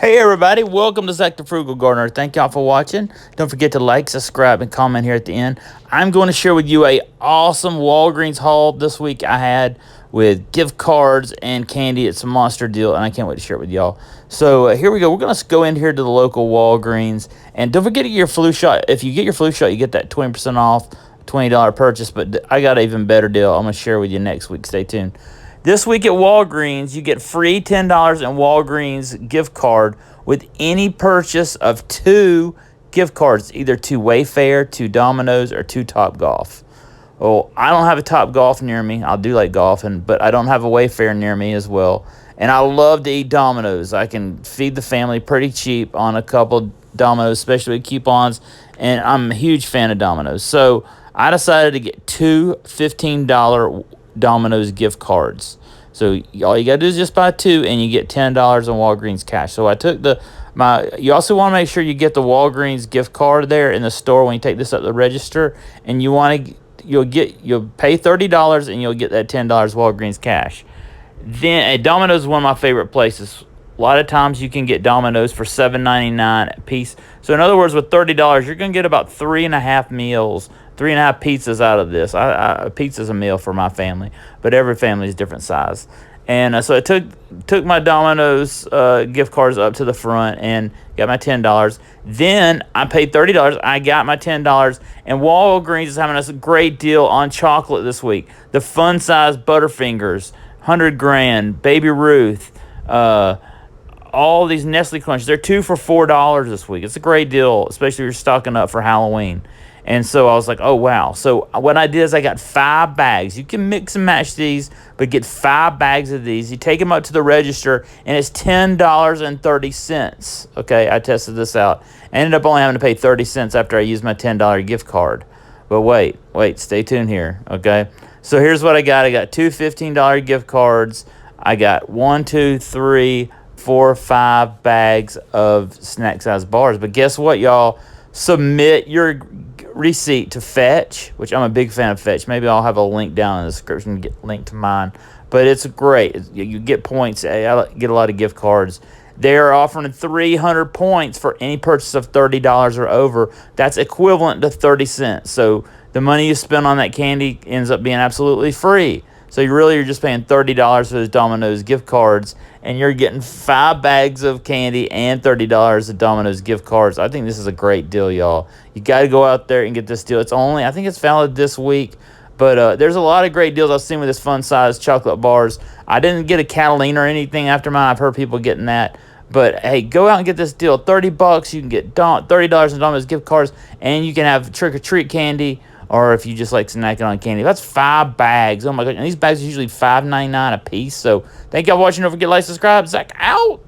Hey everybody, welcome to Zach the Frugal Gardener. Thank y'all for watching. Don't forget to like, subscribe, and comment here at the end. I'm going to share with you a awesome Walgreens haul this week I had with gift cards and candy. It's a monster deal, and I can't wait to share it with y'all. So here we go. We're going to go in here to the local Walgreens, and don't forget to get your flu shot. If you get your flu shot, you get that 20% off, $20 purchase, but I got an even better deal I'm going to share with you next week. Stay tuned. This week at Walgreens, you get free $10 in Walgreens gift card with any purchase of 2 gift cards, either to Wayfair, to Domino's, or to Topgolf. Well, I don't have a Topgolf near me. I do like golfing, but I don't have a Wayfair near me as well. And I love to eat Domino's. I can feed the family pretty cheap on a couple Domino's, especially with coupons, and I'm a huge fan of Domino's. So I decided to get 2 $15 Domino's gift cards. So all you gotta do is just buy 2, and you get $10 in Walgreens cash. So I took you also want to make sure you get the Walgreens gift card there in the store when you take this up the register, and you'll pay $30 and you'll get that $10 Walgreens cash. Then Domino's is one of my favorite places. A lot of times you can get Domino's for $7.99 a piece. So in other words, with $30, you're going to get about 3.5 meals, 3.5 pizzas out of this. A pizza's a meal for my family, but every family is different size. And so I took my Domino's gift cards up to the front and got my $10. Then I paid $30. I got my $10. And Walgreens is having us a great deal on chocolate this week. The fun size Butterfingers, 100 grand, Baby Ruth, all these Nestle Crunches. They're 2 for $4 this week. It's a great deal, especially if you're stocking up for Halloween. And so I was like, oh, wow. So what I did is I got 5 bags. You can mix and match these, but get 5 bags of these. You take them up to the register, and it's $10.30. Okay, I tested this out. I ended up only having to pay 30 cents after I used my $10 gift card. But wait, stay tuned here, okay? So here's what I got. I got 2 $15 gift cards. I got 1, 2, 3, 4, 5 bags of snack-sized bars. But guess what, y'all? Submit your receipt to Fetch, which I'm a big fan of Fetch. Maybe I'll have a link down in the description, get linked to mine. But it's great. You get points. I get a lot of gift cards. They're offering 300 points for any purchase of $30 or over. That's equivalent to 30 cents. So the money you spend on that candy ends up being absolutely free. So you're just paying $30 for those Domino's gift cards, and you're getting 5 bags of candy and $30 of Domino's gift cards. I think this is a great deal, y'all. You got to go out there and get this deal. I think it's valid this week, but there's a lot of great deals I've seen with this fun-sized chocolate bars. I didn't get a Catalina or anything after mine. I've heard people getting that. But, hey, go out and get this deal. $30, you can get $30 in Domino's gift cards, and you can have trick-or-treat candy, or if you just like snacking on candy. That's 5 bags. Oh, my God. And these bags are usually $5.99 a piece. So, thank y'all for watching. Don't forget to like, subscribe. Zach out.